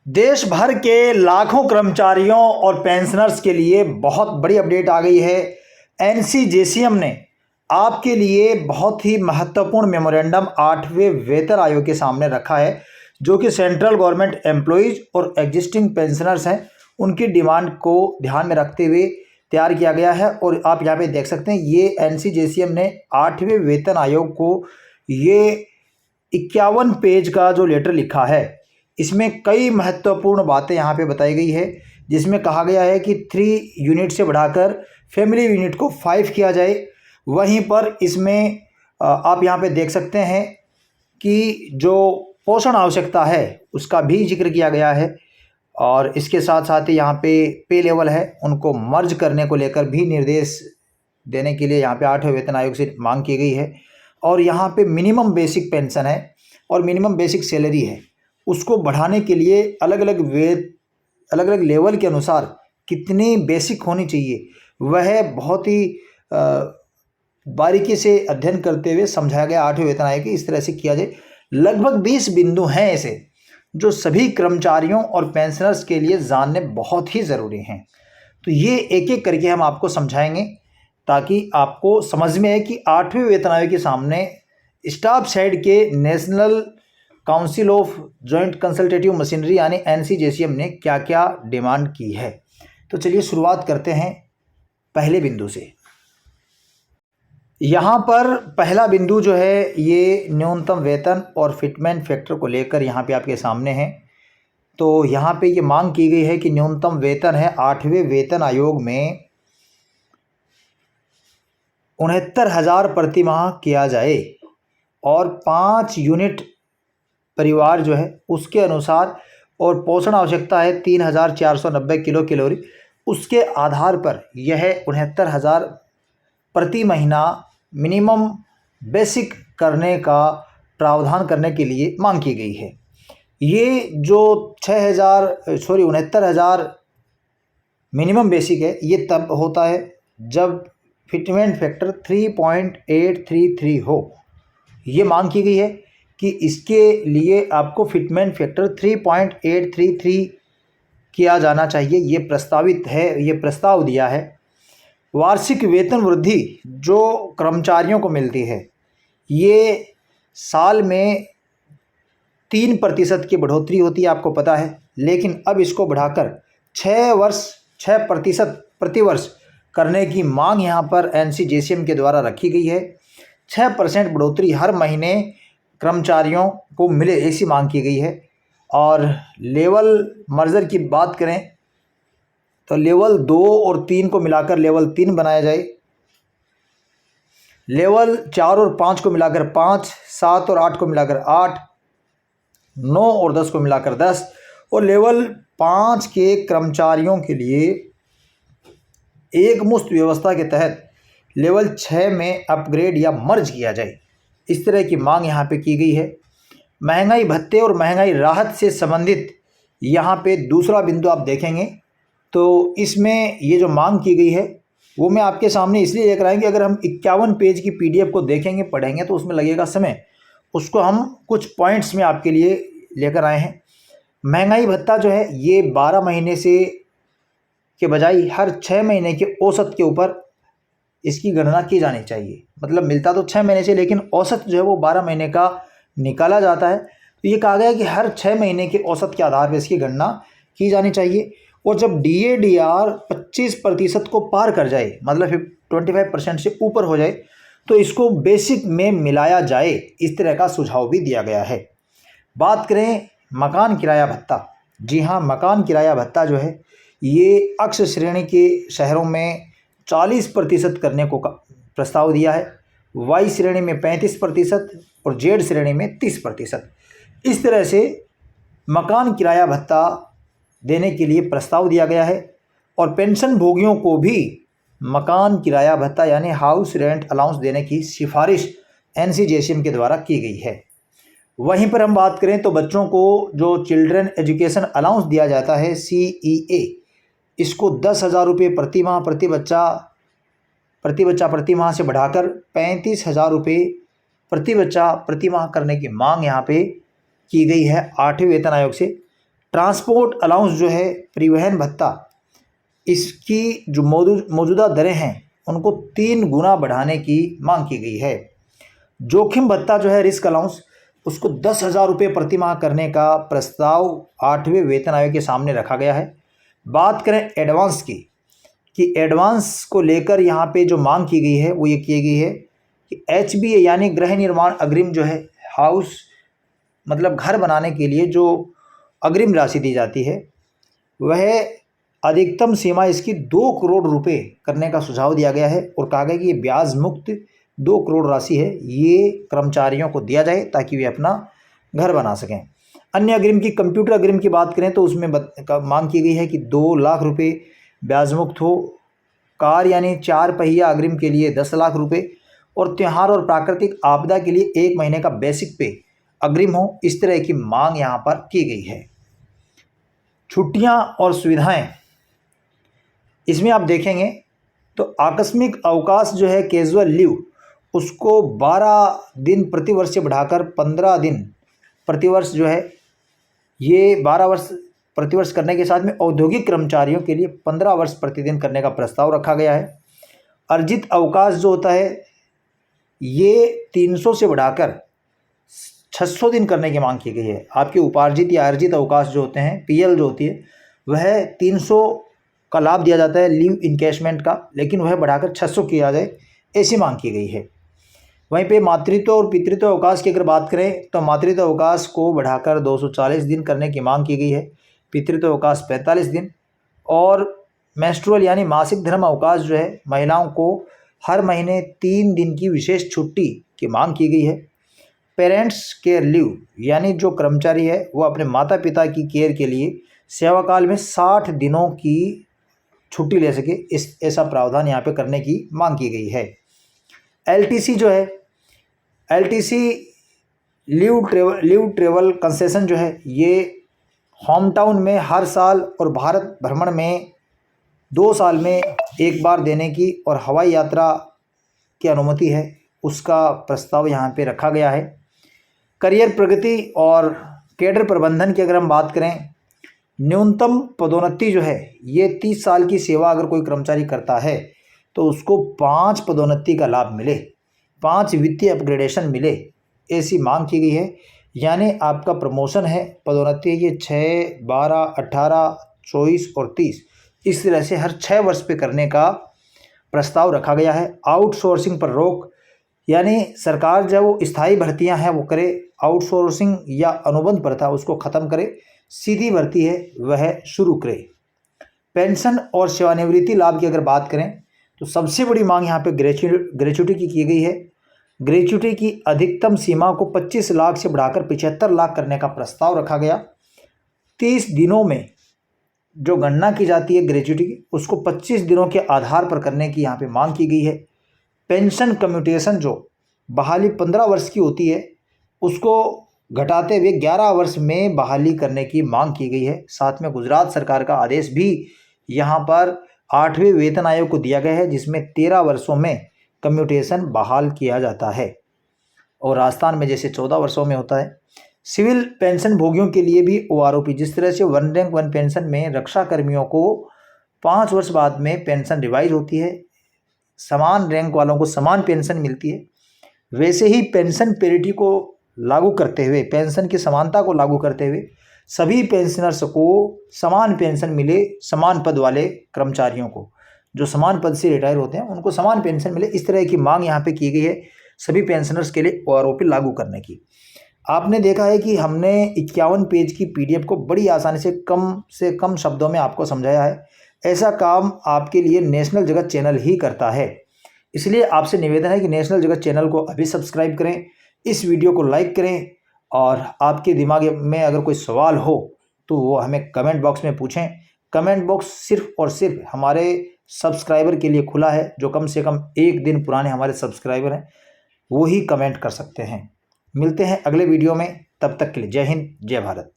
देश भर के लाखों कर्मचारियों और पेंशनर्स के लिए बहुत बड़ी अपडेट आ गई है। एनसीजेसीएम ने आपके लिए बहुत ही महत्वपूर्ण मेमोरेंडम 8वें वेतन आयोग के सामने रखा है, जो कि सेंट्रल गवर्नमेंट एम्प्लॉइज और एग्जिस्टिंग पेंशनर्स हैं, उनकी डिमांड को ध्यान में रखते हुए तैयार किया गया है। और आप यहाँ पे देख सकते हैं, ये एनसीजेसीएम ने 8वें वेतन आयोग को ये 51 पेज का जो लेटर लिखा है, इसमें कई महत्वपूर्ण बातें यहाँ पे बताई गई है, जिसमें कहा गया है कि 3 यूनिट से बढ़ाकर फैमिली यूनिट को 5 किया जाए। वहीं पर इसमें आप यहाँ पे देख सकते हैं कि जो पोषण आवश्यकता है उसका भी जिक्र किया गया है, और इसके साथ साथ ही यहाँ पे लेवल है, उनको मर्ज करने को लेकर भी निर्देश देने के लिए यहाँ पे 8वें वेतन आयोग से मांग की गई है। और यहाँ पे मिनिमम बेसिक पेंशन है और मिनिमम बेसिक सैलरी है, उसको बढ़ाने के लिए अलग अलग लेवल के अनुसार कितनी बेसिक होनी चाहिए, वह बहुत ही बारीकी से अध्ययन करते हुए समझाया गया 8वें वेतन आयोग कि इस तरह से किया जाए। लगभग 20 बिंदु हैं ऐसे जो सभी कर्मचारियों और पेंशनर्स के लिए जानने बहुत ही ज़रूरी हैं। तो ये एक एक करके हम आपको समझाएंगे ताकि आपको समझ में आए कि 8वें वेतन आयोग के सामने स्टाफ साइड के national council of joint consultative machinery यानी एनसीजेसीएम ने क्या क्या डिमांड की है। तो चलिए शुरुआत करते हैं पहले बिंदु से। यहाँ पर पहला बिंदु जो है ये न्यूनतम वेतन और फिटमेंट फैक्टर को लेकर यहाँ पे आपके सामने है। तो यहाँ पे ये मांग की गई है कि न्यूनतम वेतन है 8वें वेतन आयोग में 69,000 प्रति माह किया जाए, और 5 यूनिट परिवार जो है उसके अनुसार, और पोषण आवश्यकता है 3,490 किलो कैलोरी, उसके आधार पर यह 69,000 प्रति महीना मिनिमम बेसिक करने का प्रावधान करने के लिए मांग की गई है। ये जो 69,000 मिनिमम बेसिक है, ये तब होता है जब फिटमेंट फैक्टर 3.833 हो। ये मांग की गई है कि इसके लिए आपको फिटमेंट फैक्टर 3.833 किया जाना चाहिए। ये प्रस्तावित है, ये प्रस्ताव दिया है। वार्षिक वेतन वृद्धि जो कर्मचारियों को मिलती है, ये साल में 3% की बढ़ोतरी होती है, आपको पता है, लेकिन अब इसको बढ़ाकर 6% प्रतिवर्ष करने की मांग यहाँ पर एनसीजेसीएम के द्वारा रखी गई है। 6% बढ़ोतरी हर महीने कर्मचारियों को मिले, ऐसी मांग की गई है। और लेवल मर्जर की बात करें तो लेवल 2 और 3 को मिलाकर लेवल 3 बनाया जाए, लेवल 4 और 5 को मिलाकर 5, 7 और 8 को मिलाकर 8, 9 और 10 को मिलाकर 10, और लेवल 5 के कर्मचारियों के लिए एक मुश्त व्यवस्था के तहत लेवल 6 में अपग्रेड या मर्ज किया जाए। इस तरह की मांग यहाँ पे की गई है। महंगाई भत्ते और महंगाई राहत से संबंधित यहाँ पे दूसरा बिंदु आप देखेंगे तो इसमें ये जो मांग की गई है वो मैं आपके सामने इसलिए लेकर आएंगे, अगर हम 51 पेज की पीडीएफ को देखेंगे पढ़ेंगे तो उसमें लगेगा समय, उसको हम कुछ पॉइंट्स में आपके लिए लेकर आए हैं। महंगाई भत्ता जो है ये 12 महीने से के बजाय हर 6 महीने के औसत के ऊपर इसकी गणना की जानी चाहिए। मतलब मिलता तो 6 महीने से, लेकिन औसत जो है वो 12 महीने का निकाला जाता है। तो ये कहा गया कि हर 6 महीने के औसत के आधार पर इसकी गणना की जानी चाहिए। और जब DAR 25% को पार कर जाए, मतलब 25% से ऊपर हो जाए, तो इसको बेसिक में मिलाया जाए, इस तरह का सुझाव भी दिया गया है। बात करें मकान किराया भत्ता, जी हाँ, मकान किराया भत्ता जो है ये अक्ष श्रेणी के शहरों में 40% करने को प्रस्ताव दिया है, Y श्रेणी में 35% और Z श्रेणी में 30%। इस तरह से मकान किराया भत्ता देने के लिए प्रस्ताव दिया गया है। और पेंशन भोगियों को भी मकान किराया भत्ता यानी हाउस रेंट अलाउंस देने की सिफारिश एनसीजेसीएम के द्वारा की गई है। वहीं पर हम बात करें तो बच्चों को जो चिल्ड्रन एजुकेशन अलाउंस दिया जाता है CEA, इसको 10,000 रुपये प्रति माह प्रति बच्चा से बढ़ाकर 35,000 रुपये प्रति बच्चा प्रति माह करने की मांग यहाँ पे की गई है 8वें वेतन आयोग से। ट्रांसपोर्ट अलाउंस जो है, परिवहन भत्ता, इसकी जो मौजूदा दरें हैं उनको 3 गुना बढ़ाने की मांग की गई है। जोखिम भत्ता जो है, रिस्क अलाउंस, उसको 10,000 रुपये प्रति माह करने का प्रस्ताव 8वें वेतन आयोग के सामने रखा गया है। बात करें एडवांस की, कि एडवांस को लेकर यहाँ पे जो मांग की गई है वो ये की गई है कि HBA यानी गृह निर्माण अग्रिम जो है, हाउस मतलब घर बनाने के लिए जो अग्रिम राशि दी जाती है, वह अधिकतम सीमा इसकी 2 करोड़ रुपए करने का सुझाव दिया गया है और कहा गया कि ये ब्याज मुक्त 2 करोड़ राशि है, ये कर्मचारियों को दिया जाए ताकि वे अपना घर बना सकें। अन्य अग्रिम की, कंप्यूटर अग्रिम की बात करें तो उसमें मांग की गई है कि 2 लाख रुपए ब्याज मुक्त हो। कार यानी 4 पहिया अग्रिम के लिए 10 लाख रुपए और त्यौहार और प्राकृतिक आपदा के लिए 1 महीने का बेसिक पे अग्रिम हो। इस तरह की मांग यहाँ पर की गई है। छुट्टियाँ और सुविधाएं, इसमें आप देखेंगे तो आकस्मिक अवकाश जो है, कैजुअल लीव, उसको 12 दिन प्रतिवर्ष से बढ़ाकर 15 दिन प्रतिवर्ष जो है, ये 12 वर्ष प्रतिवर्ष करने के साथ में औद्योगिक कर्मचारियों के लिए 15 वर्ष प्रतिदिन करने का प्रस्ताव रखा गया है। अर्जित अवकाश जो होता है, ये 300 से बढ़ाकर 600 दिन करने की मांग की गई है। आपके उपार्जित या अर्जित अवकाश जो होते हैं, PL जो होती है, वह 300 का लाभ दिया जाता है लीव इनकैशमेंट का, लेकिन वह बढ़ाकर 600 किया जाए, ऐसी मांग की गई है। वहीं पे मातृत्व और पितृत्व अवकाश की अगर बात करें तो मातृत्व अवकाश को बढ़ाकर 240 दिन करने की मांग की गई है, पितृत्व अवकाश 45 दिन, और मेंस्ट्रुअल यानी मासिक धर्म अवकाश जो है, महिलाओं को हर महीने 3 दिन की विशेष छुट्टी की मांग की गई है। पेरेंट्स केयर लीव यानी जो कर्मचारी है वो अपने माता पिता की केयर के लिए सेवा काल में 60 दिनों की छुट्टी ले सके, इस ऐसा प्रावधान यहाँ पे करने की मांग की गई है। LTC जो है, LTC लीव ट्रेवल कंसेशन जो है, ये होम टाउन में हर साल और भारत भ्रमण में 2 साल में 1 बार देने की और हवाई यात्रा की अनुमति है, उसका प्रस्ताव यहाँ पे रखा गया है। करियर प्रगति और कैडर प्रबंधन की अगर हम बात करें, न्यूनतम पदोन्नति जो है, ये 30 साल की सेवा अगर कोई कर्मचारी करता है तो उसको 5 पदोन्नति का लाभ मिले, 5 वित्तीय अपग्रेडेशन मिले, ऐसी मांग की गई है। यानी आपका प्रमोशन है, पदोन्नति है, ये 6, 12, 18, 24 और 30, इस तरह से हर 6 वर्ष पे करने का प्रस्ताव रखा गया है। आउटसोर्सिंग पर रोक, यानी सरकार जब वो स्थायी भर्तियां हैं वो करे, आउटसोर्सिंग या अनुबंध प्रथा उसको ख़त्म करे, सीधी भर्ती है वह शुरू करे। पेंशन और सेवानिवृत्ति लाभ की अगर बात करें तो सबसे बड़ी मांग यहाँ पे ग्रेच्युटी की गई है। ग्रेच्युटी की अधिकतम सीमा को 25 लाख से बढ़ाकर 75 लाख करने का प्रस्ताव रखा गया। 30 दिनों में जो गणना की जाती है ग्रेच्युटी की, उसको 25 दिनों के आधार पर करने की यहाँ पे मांग की गई है। पेंशन कम्यूटेशन जो बहाली 15 वर्ष की होती है, उसको घटाते हुए 11 वर्ष में बहाली करने की मांग की गई है। साथ में गुजरात सरकार का आदेश भी यहाँ पर 8वें वेतन आयोग को दिया गया है, जिसमें 13 वर्षों में कम्यूटेशन बहाल किया जाता है, और राजस्थान में जैसे 14 वर्षों में होता है। सिविल पेंशन भोगियों के लिए भी OROP, जिस तरह से 1 रैंक 1 पेंशन में रक्षा कर्मियों को 5 वर्ष बाद में पेंशन रिवाइज होती है, समान रैंक वालों को समान पेंशन मिलती है, वैसे ही पेंशन पेरिटी को लागू करते हुए, पेंशन की समानता को लागू करते हुए सभी पेंशनर्स को समान पेंशन मिले, समान पद वाले कर्मचारियों को जो समान पद से रिटायर होते हैं उनको समान पेंशन मिले, इस तरह की मांग यहाँ पे की गई है सभी पेंशनर्स के लिए OROP लागू करने की। आपने देखा है कि हमने 51 पेज की PDF को बड़ी आसानी से कम शब्दों में आपको समझाया है। ऐसा काम आपके लिए नेशनल जगत चैनल ही करता है, इसलिए आपसे निवेदन है कि नेशनल जगत चैनल को अभी सब्सक्राइब करें, इस वीडियो को लाइक करें, और आपके दिमाग में अगर कोई सवाल हो तो वो हमें कमेंट बॉक्स में पूछें। कमेंट बॉक्स सिर्फ और सिर्फ हमारे सब्सक्राइबर के लिए खुला है, जो कम से कम 1 दिन पुराने हमारे सब्सक्राइबर हैं, वो ही कमेंट कर सकते हैं। मिलते हैं अगले वीडियो में, तब तक के लिए जय हिंद, जय भारत।